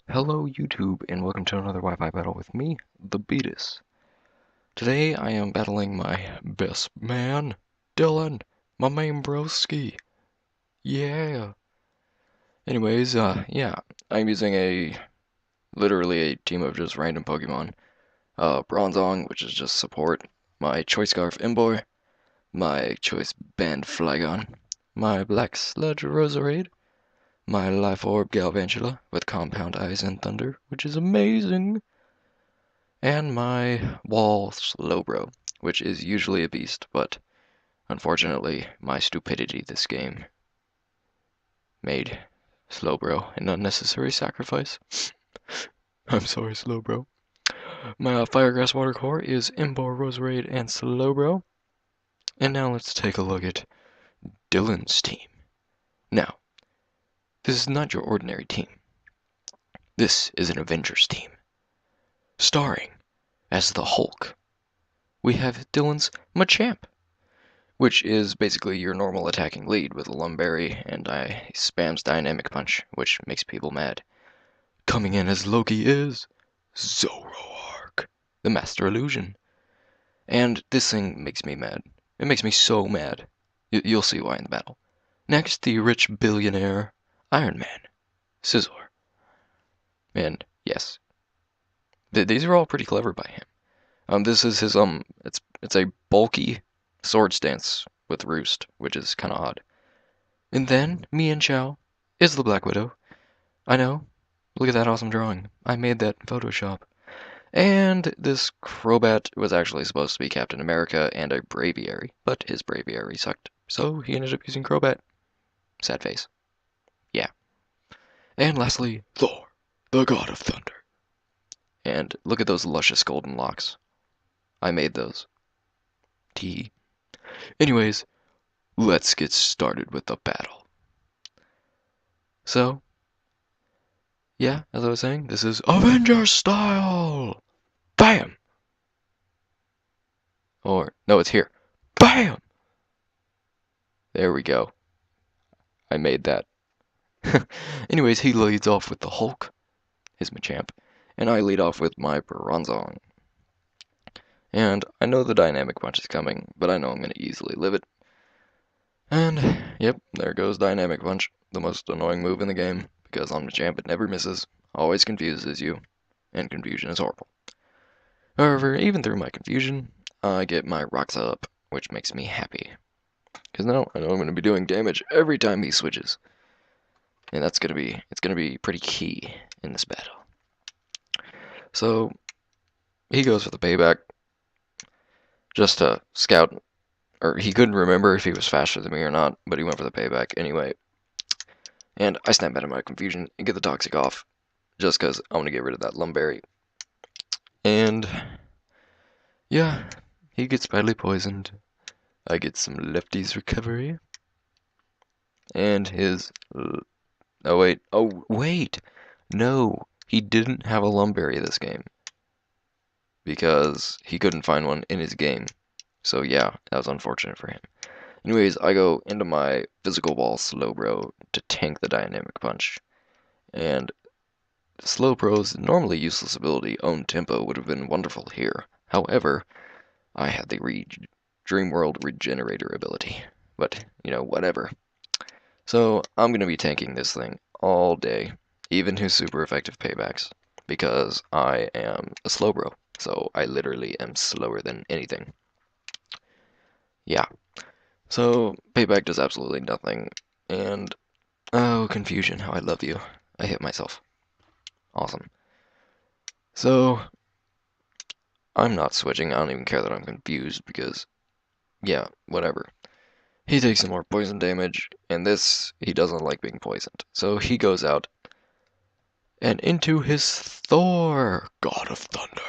Hello YouTube, and welcome to another Wi-Fi battle with me, the Beatus. Today I am battling my best man, Dylan, my main broski. Yeah. Anyways, yeah, I'm using literally a team of just random Pokemon. Bronzong, which is just support, my Choice Scarf Imboy, my Choice Band Flygon, my Black Sludge Roserade, my Life Orb Galvantula with Compound Eyes and Thunder, which is amazing, and my Wall Slowbro, which is usually a beast, but unfortunately my stupidity this game made Slowbro an unnecessary sacrifice. I'm sorry, Slowbro. My Firegrass Water Core is Imbor, Roserade, and Slowbro. And now let's take a look at Dylan's team. Now, this is not your ordinary team. This is an Avengers team. Starring as the Hulk, we have Dylan's Machamp, which is basically your normal attacking lead with a Lumberry, and he spams Dynamic Punch, which makes people mad. Coming in as Loki is Zoroark, the Master Illusion. And this thing makes me mad. It makes me so mad. You'll see why in the battle. Next, the rich billionaire Iron Man, Scizor. And yes, these are all pretty clever by him. This is his it's a bulky sword stance with Roost, which is kind of odd. And then Mian Chao is the Black Widow. I know. Look at that awesome drawing. I made that in Photoshop. And this Crobat was actually supposed to be Captain America and a Braviary, but his Braviary sucked, so he ended up using Crobat. Sad face. Yeah. And lastly, Thor, the God of Thunder. And look at those luscious golden locks. I made those. Tee. Anyways, let's get started with the battle. So, yeah, as I was saying, this is Avengers style! Bam! Or, no, it's here. Bam! There we go. I made that. Anyways, he leads off with the Hulk, his Machamp, and I lead off with my Bronzong. And I know the Dynamic Punch is coming, but I know I'm going to easily live it. And, yep, there goes Dynamic Punch, the most annoying move in the game, because on Machamp it never misses, always confuses you, and confusion is horrible. However, even through my confusion, I get my Rocks up, which makes me happy. Because now I know I'm going to be doing damage every time he switches. And it's going to be pretty key in this battle. So, he goes for the payback, just to scout, or he couldn't remember if he was faster than me or not, but he went for the payback anyway. And I snap out of my confusion and get the Toxic off, just because I want to get rid of that Lumberry. And, yeah, he gets badly poisoned. I get some Lefty's recovery. And his... Oh, wait! No, he didn't have a Lumberry this game. Because he couldn't find one in his game. So yeah, that was unfortunate for him. Anyways, I go into my Physical Ball Slowbro to tank the Dynamic Punch. And Slowbro's normally useless ability, Own Tempo, would have been wonderful here. However, I had the Dream World Regenerator ability. But, you know, whatever. So, I'm going to be tanking this thing all day, even his super effective paybacks, because I am a Slowbro, so I literally am slower than anything. Yeah. So, payback does absolutely nothing, and, oh, confusion, how I love you. I hit myself. Awesome. So, I'm not switching, I don't even care that I'm confused, because, yeah, whatever. He takes some more poison damage, and this, he doesn't like being poisoned. So he goes out and into his Thor, God of Thunder.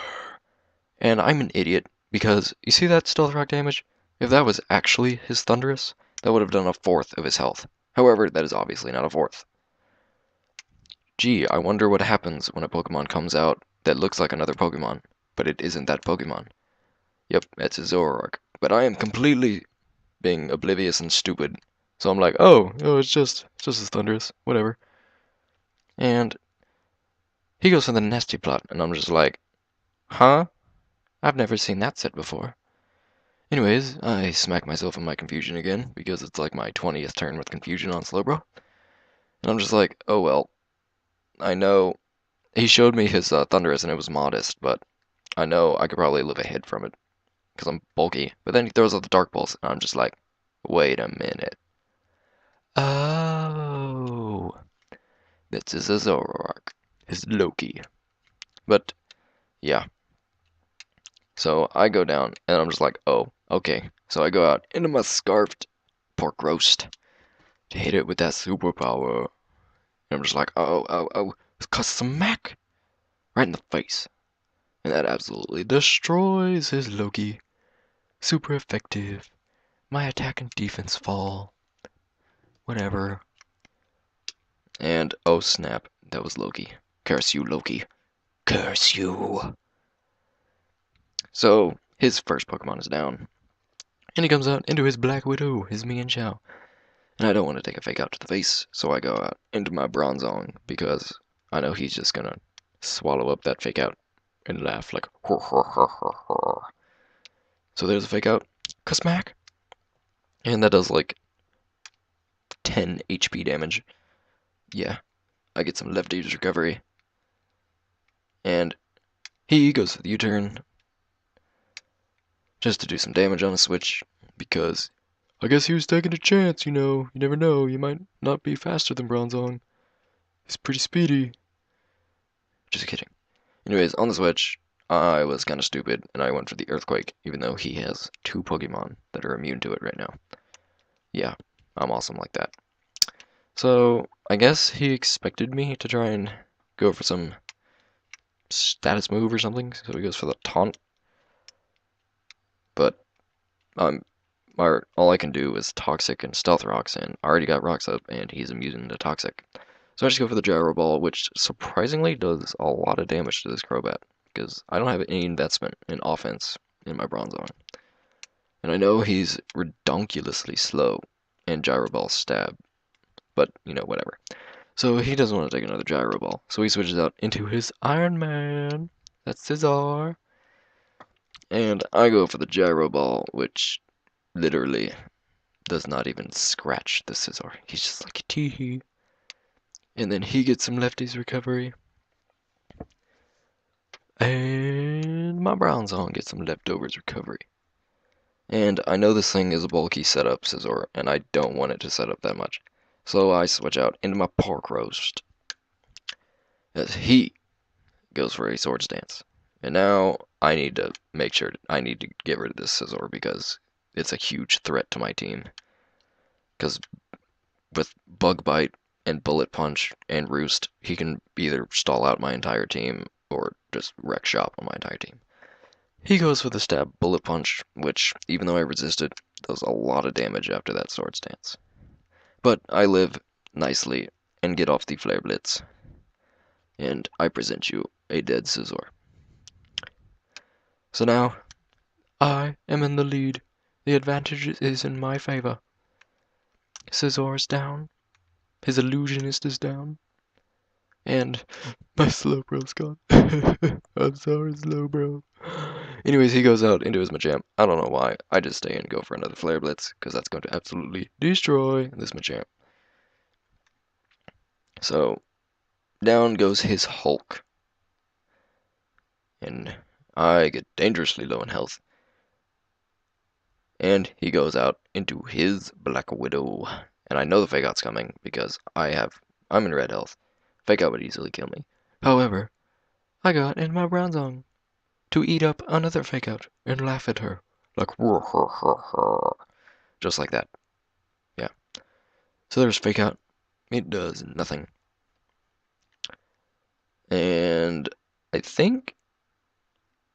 And I'm an idiot, because you see that Stealth Rock damage? If that was actually his Thunderous, that would have done a fourth of his health. However, that is obviously not a fourth. Gee, I wonder what happens when a Pokemon comes out that looks like another Pokemon, but it isn't that Pokemon. Yep, that's a Zoroark. But I am completely being oblivious and stupid. So I'm like, oh, it's just as thunderous, whatever. And he goes for the nasty plot, and I'm just like, huh? I've never seen that set before. Anyways, I smack myself in my confusion again, because it's like my 20th turn with confusion on Slowbro. And I'm just like, oh well, I know he showed me his thunderous and it was modest, but I know I could probably live ahead from it, because I'm bulky. But then he throws out the Dark Pulse, and I'm just like, wait a minute. Oh, this is a Zoroark, his Loki. But, yeah. So I go down, and I'm just like, oh, okay. So I go out into my Scarfed Pork Roast to hit it with that superpower. And I'm just like, oh, smack! Right in the face. And that absolutely destroys his Loki. Super effective. My attack and defense fall. Whatever. And oh snap, that was Loki. Curse you, Loki. Curse you. So his first Pokemon is down. And he comes out into his Black Widow, his Mienshao. And I don't want to take a fake out to the face, so I go out into my Bronzong because I know he's just gonna swallow up that fake out and laugh like hor hor hor hor hor. So there's a fake out. Smack. And that does like 10 HP damage. Yeah, I get some lefties recovery. And he goes for the U-turn just to do some damage on a switch, because I guess he was taking a chance, you know. You never know, you might not be faster than Bronzong. He's pretty speedy. Just kidding. Anyways, on the switch, I was kind of stupid, and I went for the Earthquake, even though he has 2 Pokemon that are immune to it right now. Yeah, I'm awesome like that. So, I guess he expected me to try and go for some status move or something, so he goes for the Taunt. But all I can do is Toxic and Stealth Rocks, and I already got Rocks up, and he's immune to Toxic. So I just go for the Gyro Ball, which surprisingly does a lot of damage to this Crobat, because I don't have any investment in offense in my Bronzong. And I know he's redonkulously slow, and Gyro Ball stab, but, you know, whatever. So he doesn't want to take another Gyro Ball, so he switches out into his Iron Man. That's Scizor. And I go for the Gyro Ball, which literally does not even scratch the Scizor. He's just like, tee-hee. And then he gets some lefties recovery. And my Bronzong gets some leftovers recovery. And I know this thing is a bulky setup, Scizor, and I don't want it to set up that much. So I switch out into my Pork Roast, as he goes for a Swords Dance. And now I need to make sure I need to get rid of this Scizor, because it's a huge threat to my team. Because with Bug Bite and Bullet Punch and Roost, he can either stall out my entire team or just wreck shop on my entire team. He goes for the stab Bullet Punch, which, even though I resist it, does a lot of damage after that Swords Dance. But I live nicely and get off the Flare Blitz. And I present you a dead Scizor. So now, I am in the lead. The advantage is in my favor. Scizor is down. His illusionist is down. And my Slowbro's gone. I'm sorry, Slowbro. Anyways, he goes out into his Machamp. I don't know why. I just stay and go for another Flare Blitz, because that's going to absolutely destroy this Machamp. So, down goes his Hulk. And I get dangerously low in health. And he goes out into his Black Widow. And I know the Fake Out's coming, because I'm in red health. Fake Out would easily kill me. However, I got in my Bronzong to eat up another Fake Out and laugh at her. Like, just like that. Yeah. So there's Fake Out. It does nothing. And I think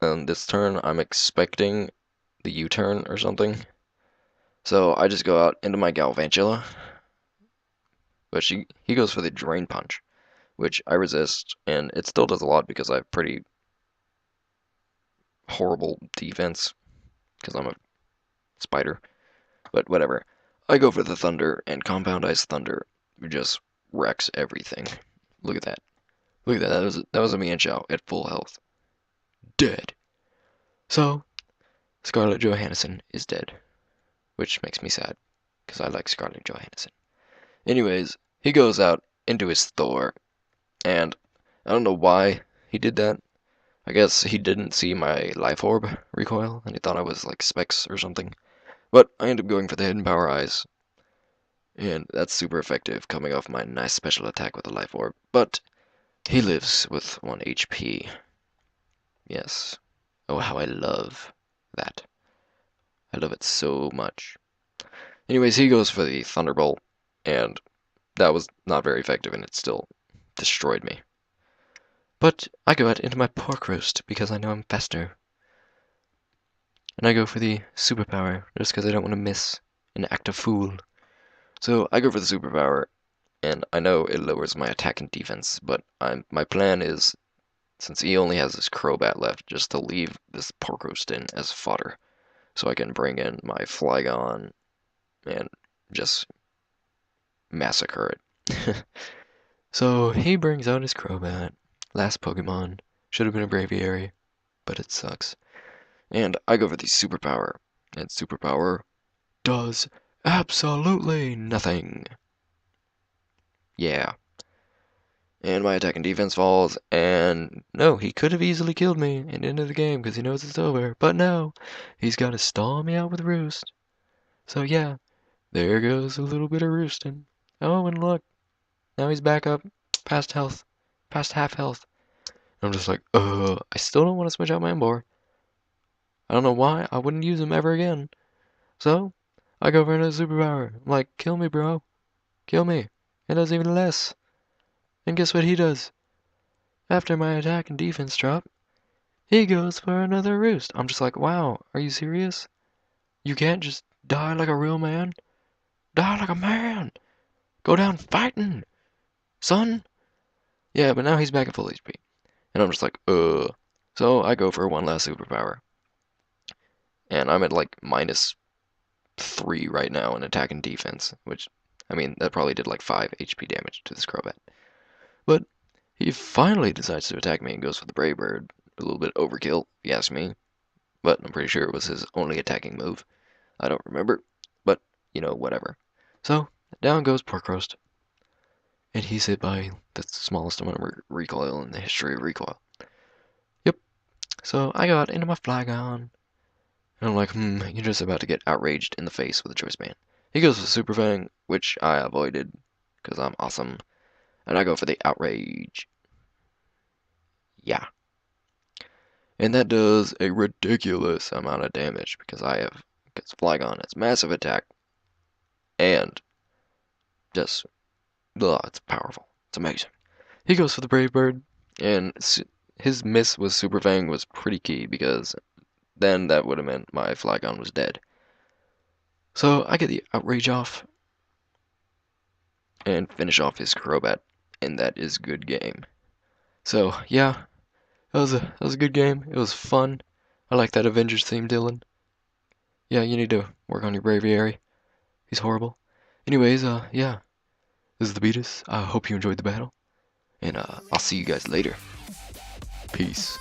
on this turn I'm expecting the U-turn or something. So I just go out into my Galvantula. But he goes for the Drain Punch, which I resist, and it still does a lot because I have pretty horrible defense, because I'm a spider. But whatever. I go for the thunder, and compound ice thunder just wrecks everything. Look at that. Look at that. That was a Mienshao at full health. Dead. So, Scarlett Johansson is dead, which makes me sad, because I like Scarlett Johansson. Anyways, he goes out into his Thor, and I don't know why he did that. I guess he didn't see my life orb recoil, and he thought I was like Specs or something. But I end up going for the hidden power eyes, and that's super effective, coming off my nice special attack with the life orb. But he lives with 1 HP. Yes. Oh, how I love that. I love it so much. Anyways, he goes for the Thunderbolt, and that was not very effective, and it still destroyed me. But I go out into my pork roast because I know I'm faster. And I go for the superpower just because I don't want to miss and act a fool. So I go for the superpower, and I know it lowers my attack and defense, but my plan is, since he only has this Crobat left, just to leave this pork roast in as fodder, so I can bring in my Flygon and just massacre it. So he brings out his Crobat. Last Pokemon. Should have been a Braviary, but it sucks. And I go for the superpower, and superpower does absolutely nothing. Yeah. And my attack and defense falls, and no, he could have easily killed me and ended the game because he knows it's over, but no, he's got to stall me out with Roost. So yeah, there goes a little bit of roosting. Oh, and look, now he's back up, past health, past half health. I'm just like, I still don't want to switch out my Emboar. I don't know why, I wouldn't use him ever again. So, I go for another superpower. I'm like, kill me, bro. Kill me. It does even less. And guess what he does? After my attack and defense drop, he goes for another roost. I'm just like, wow, are you serious? You can't just die like a real man? Die like a man! Go down fighting, son! Yeah, but now he's back at full HP. And I'm just like, So I go for one last superpower. And I'm at like -3 right now in attack and defense, which, I mean, that probably did like 5 HP damage to this Crobat. But he finally decides to attack me and goes for the Brave Bird. A little bit overkill, if you ask me. But I'm pretty sure it was his only attacking move. I don't remember, but, you know, whatever. So, down goes Pork Roast. And he's hit by the smallest amount of recoil in the history of recoil. Yep. So I got into my Flygon. And I'm like, you're just about to get outraged in the face with a Choice Band. He goes for Super Fang, which I avoided, because I'm awesome. And I go for the Outrage. Yeah. And that does a ridiculous amount of damage, because Flygon has massive attack, and just, it's powerful. It's amazing. He goes for the Brave Bird, and his miss with Super Fang was pretty key, because then that would have meant my Flygon was dead. So I get the Outrage off, and finish off his Crobat, and that is good game. So, yeah, that was a good game. It was fun. I like that Avengers theme, Dylan. Yeah, you need to work on your Braviary. He's horrible. Anyways, yeah, this is the Beatus. I hope you enjoyed the battle, and I'll see you guys later. Peace.